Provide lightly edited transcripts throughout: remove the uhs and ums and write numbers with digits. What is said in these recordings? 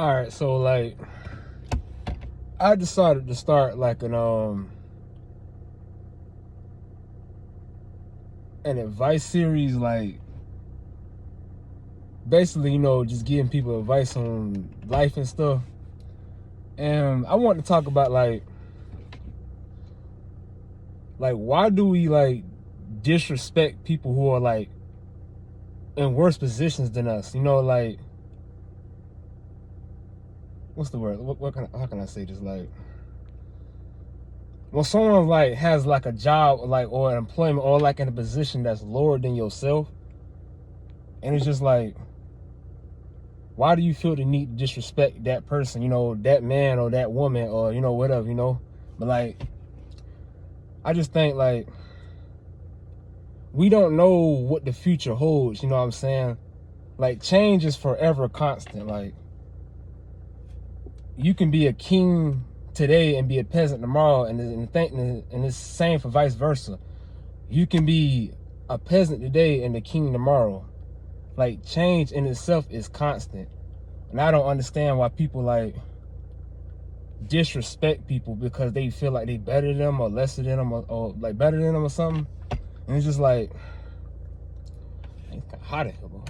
All right, so like I decided to start like an advice series, like basically, just giving people advice on life and stuff. And I want to talk about like why do we like disrespect people who are like in worse positions than us? Like what's the word? How can I say this? Like when someone like has like a job or an employment or like in a position that's lower than yourself, and it's just like, why do you feel the need to disrespect that person, that man or that woman or, whatever, But like, I just think like, we don't know what the future holds, you know what I'm saying? Like, change is forever constant. Like, you can be a king today and be a peasant tomorrow, and it's the same for vice versa. You can be a peasant today and a king tomorrow. Like, change in itself is constant. And I don't understand why people like disrespect people because they feel like they better than them or lesser than them or like better than them or something. And it's just like, it's kind of hot in here, bro.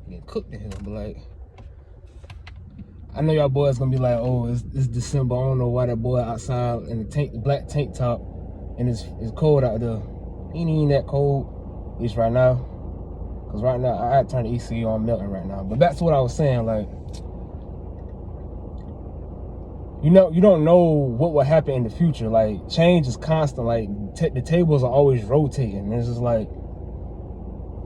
Getting cooked in here, but like, I know y'all boys gonna be like, oh, it's December. I don't know why that boy outside in the black tank top, and it's cold out there. Ain't even that cold, at least right now. Cause right now I had to turn the ECU on, melting right now. But back to what I was saying, like, you don't know what will happen in the future. Like, change is constant. Like, the tables are always rotating. And it's just like,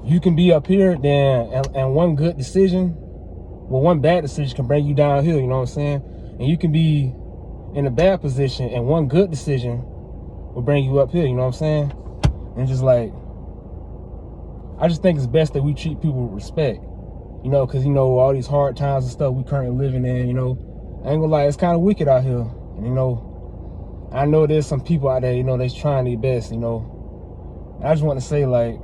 you can be up here, and one good decision, one bad decision can bring you downhill, you know what I'm saying? And you can be in a bad position, and one good decision will bring you uphill, you know what I'm saying? And just like, I just think it's best that we treat people with respect, because, all these hard times and stuff we currently living in, I ain't gonna lie, it's kind of wicked out here. And, I know there's some people out there, that's trying their best, And I just want to say, like,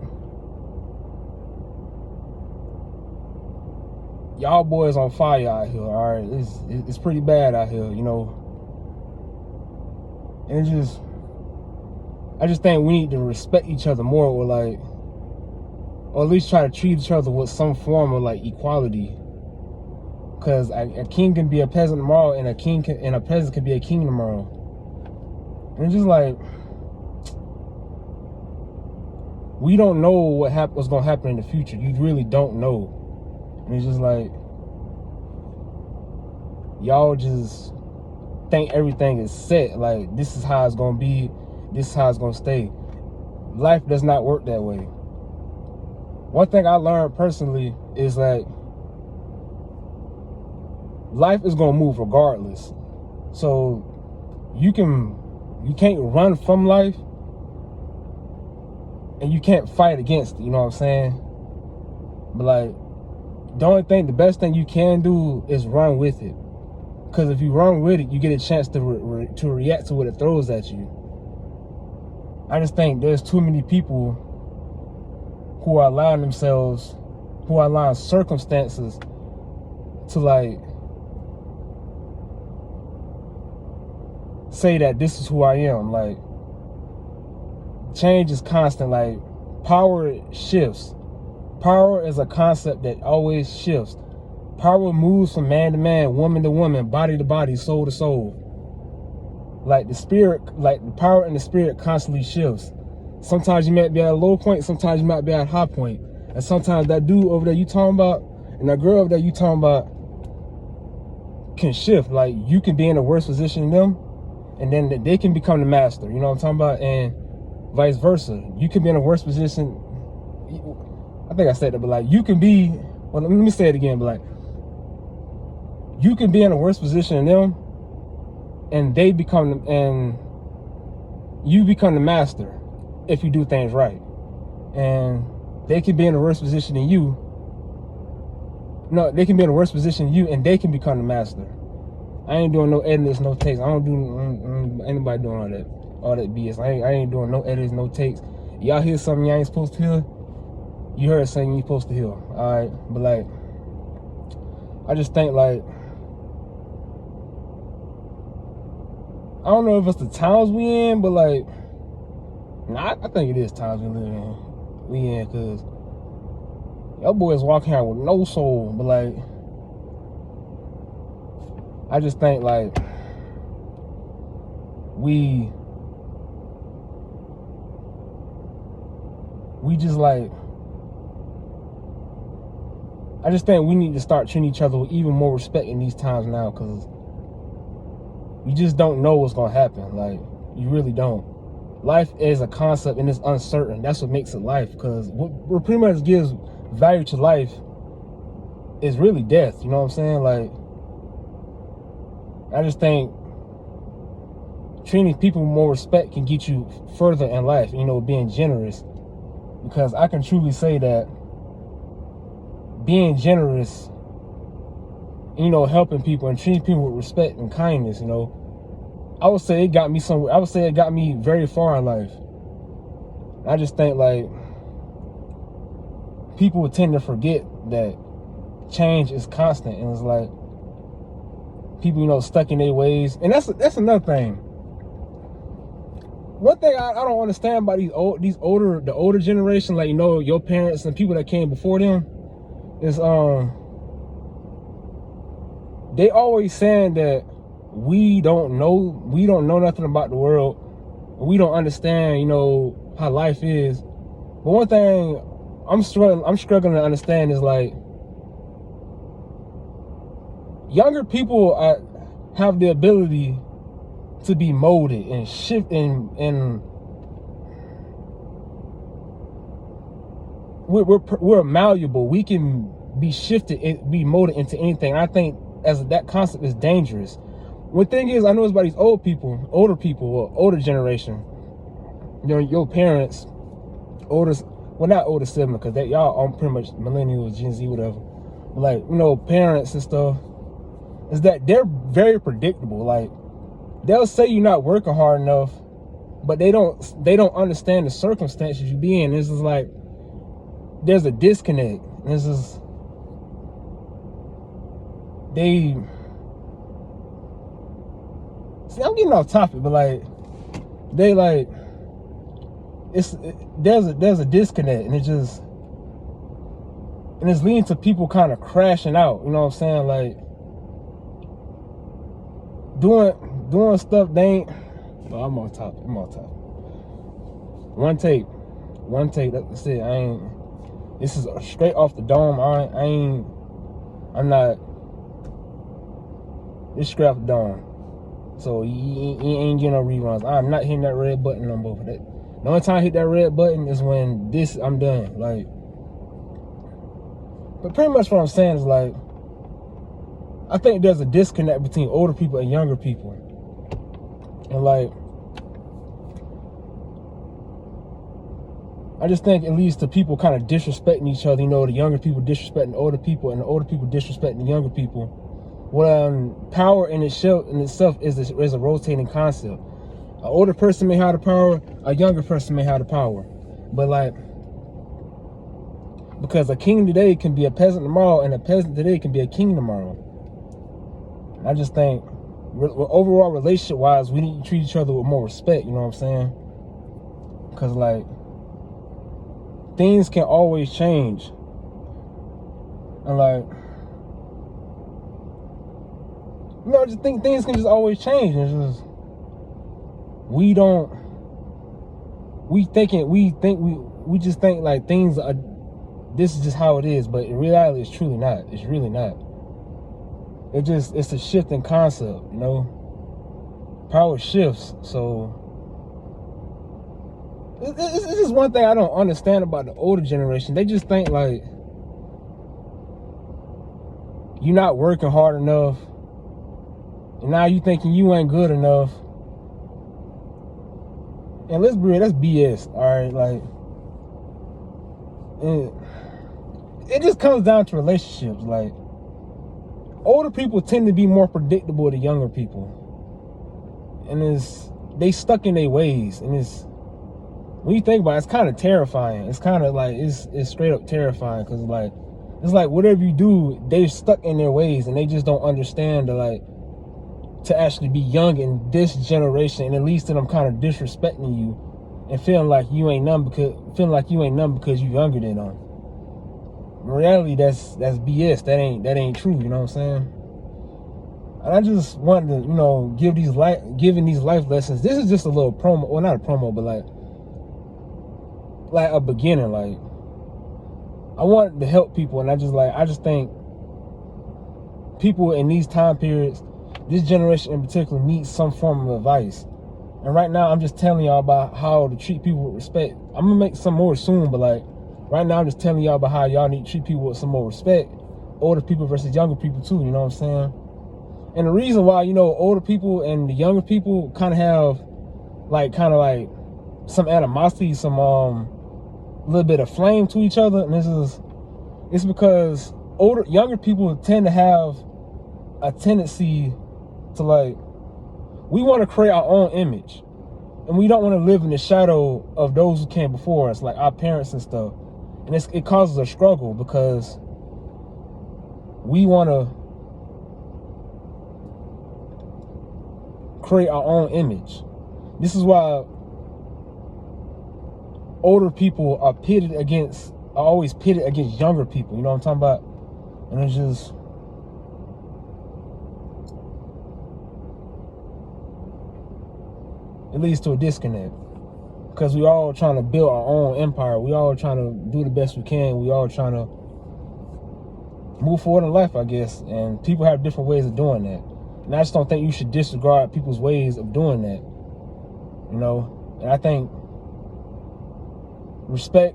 y'all boys on fire out here, all right? It's pretty bad out here, And I just think we need to respect each other more, or at least try to treat each other with some form of like equality. Because a king can be a peasant tomorrow, and a peasant can be a king tomorrow. And it's just like, we don't know what's gonna happen in the future. You really don't know. And it's just like, y'all just think everything is set. Like, this is how it's gonna be. This is how it's gonna stay. Life does not work that way. One thing I learned personally is like, life is gonna move regardless. So you can't run from life, and you can't fight against it, you know what I'm saying? But like, the best thing you can do is run with it. Because if you run with it, you get a chance to react to what it throws at you. I just think there's too many people who are allowing circumstances to like say that this is who I am. Like, change is constant. Like, power shifts. Power is a concept that always shifts. Power moves from man to man, woman to woman, body to body, soul to soul. Like, the power in the spirit constantly shifts. Sometimes you might be at a low point, sometimes you might be at a high point. And sometimes that dude over there you talking about and that girl over there you talking about can shift. Like, you can be in a worse position than them, and then they can become the master. You know what I'm talking about? And vice versa. You can be in a worse position. I think I said that, but like, you can be, well, let me say it again, but like, you can be in a worse position than them, and you become the master if you do things right. And they can be in a worse position than you. No, they can be in a worse position than you, and they can become the master. I ain't doing no edits, no takes. I don't do anybody doing all that BS. I ain't doing no edits, no takes. Y'all hear something y'all ain't supposed to hear, you heard something you ain't supposed to hear. All right, but like, I just think like, don't know if it's the times we in, but like, nah, I think it is times we in, cause your boys walking out with no soul. But like, I just think like we just like, I just think we need to start treating each other with even more respect in these times now, because you just don't know what's gonna happen. Like, you really don't. Life is a concept and it's uncertain. That's what makes it life, because what pretty much gives value to life is really death. You know what I'm saying? Like, I just think treating people with more respect can get you further in life, you know, being generous. Because I can truly say that being generous, you know, helping people and treating people with respect and kindness, you know, I would say it got me somewhere. I would say it got me very far in life. I just think like people tend to forget that change is constant, and it's like people, you know, stuck in their ways. And that's another thing. One thing I don't understand about the older generation, like, you know, your parents and people that came before them, is they always saying that we don't know nothing about the world, we don't understand, you know, how life is. But one thing I'm struggling to understand is like, younger people have the ability to be molded and shift, and we're malleable. We can be shifted and be molded into anything. I think as that concept is dangerous. One thing is, I know it's about these older people, or older generation. You know, your parents, not older sibling, because that y'all are pretty much millennials, Gen Z, whatever. But like, you know, parents and stuff, is that they're very predictable. Like, they'll say you're not working hard enough, but they don't understand the circumstances you be in. This is like, there's a disconnect. This is, see, I'm getting off topic, but like, they like, there's a disconnect, and it's leading to people kind of crashing out. You know what I'm saying? Like, doing stuff they ain't. No, I'm on topic. One take. That's it. This is straight off the dome. I'm not. It's straight off the dome. So you ain't getting no reruns. I'm not hitting that red button no more. The only time I hit that red button is when I'm done. Like, but pretty much what I'm saying is like, I think there's a disconnect between older people and younger people. And like, I just think it leads to people kind of disrespecting each other. You know, the younger people disrespecting the older people, and the older people disrespecting the younger people. Well, power in itself is a rotating concept. An older person may have the power, a younger person may have the power. But like, because a king today can be a peasant tomorrow, and a peasant today can be a king tomorrow. I just think, overall, relationship-wise, we need to treat each other with more respect, you know what I'm saying? Because, like, things can always change. And, like, you know, I just think things can just always change. And it's just, we just think, like, things are, this is just how it is. But in reality, it's truly not. It's really not. It's a shift in concept, you know. Power shifts. So it's just one thing I don't understand about the older generation. They just think like, you're not working hard enough, and now you thinking you ain't good enough. And let's be real, that's BS. All right, like, it just comes down to relationships. Like, older people tend to be more predictable than younger people, and they stuck in their ways. And when you think about it, it's kind of terrifying. It's kind of like, it's straight up terrifying, because like, it's like whatever you do, they're stuck in their ways, and they just don't understand to to actually be young in this generation, and at least that I'm kind of disrespecting you and feeling like you ain't none because you're younger than them. In reality, that's BS. That ain't true. You know what I'm saying? And I just wanted to, giving these life lessons. This is just a little promo. Well, not a promo, but like a beginning. Like, I wanted to help people, and I just think people in these time periods, this generation in particular, needs some form of advice. And right now, I'm just telling y'all about how to treat people with respect. I'm gonna make some more soon, but like right now, I'm just telling y'all about how y'all need to treat people with some more respect. Older people versus younger people too. You know what I'm saying? And the reason why, older people and the younger people kind of have like some animosity, some little bit of flame to each other, and it's because younger people tend to have a tendency to we want to create our own image, and we don't want to live in the shadow of those who came before us, like our parents and stuff. And it causes a struggle because we want to create our own image. This is why older people are always pitted against younger people. You know what I'm talking about? And it leads to a disconnect, because we all trying to build our own empire. We all trying to do the best we can. We all trying to move forward in life, I guess. And people have different ways of doing that. And I just don't think you should disregard people's ways of doing that. And I think respect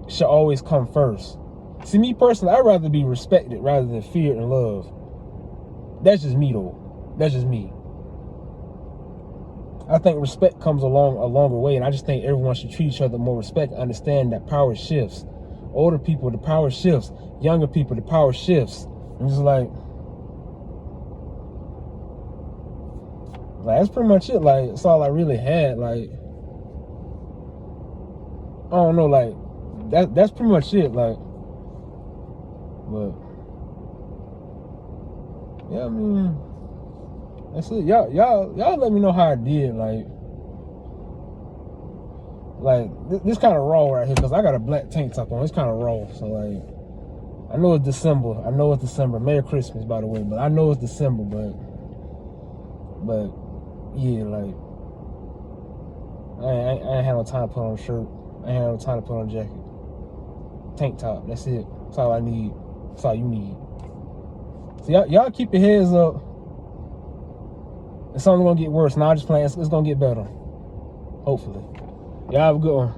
should always come first. See, me personally, I'd rather be respected rather than feared and loved. That's just me, though. That's just me. I think respect comes along a longer way, and I just think everyone should treat each other with more respect and understand that power shifts. Older people, the power shifts. Younger people, the power shifts. I'm just that's pretty much it. Like, that's all I really had. Like, I don't know, that's pretty much it. Like, but yeah, I mean, that's it. Y'all let me know how I did. This kind of raw right here, because I got a black tank top on. It's kind of raw. So I know it's December. Merry Christmas, by the way. But I know it's December. But yeah, I ain't had no time to put on a shirt. I ain't had no time to put on a jacket. Tank top. That's it. That's all I need. That's all you need. So y'all keep your heads up. It's only gonna get worse. Now I'm just playing. It's gonna get better. Hopefully. Y'all have a good one.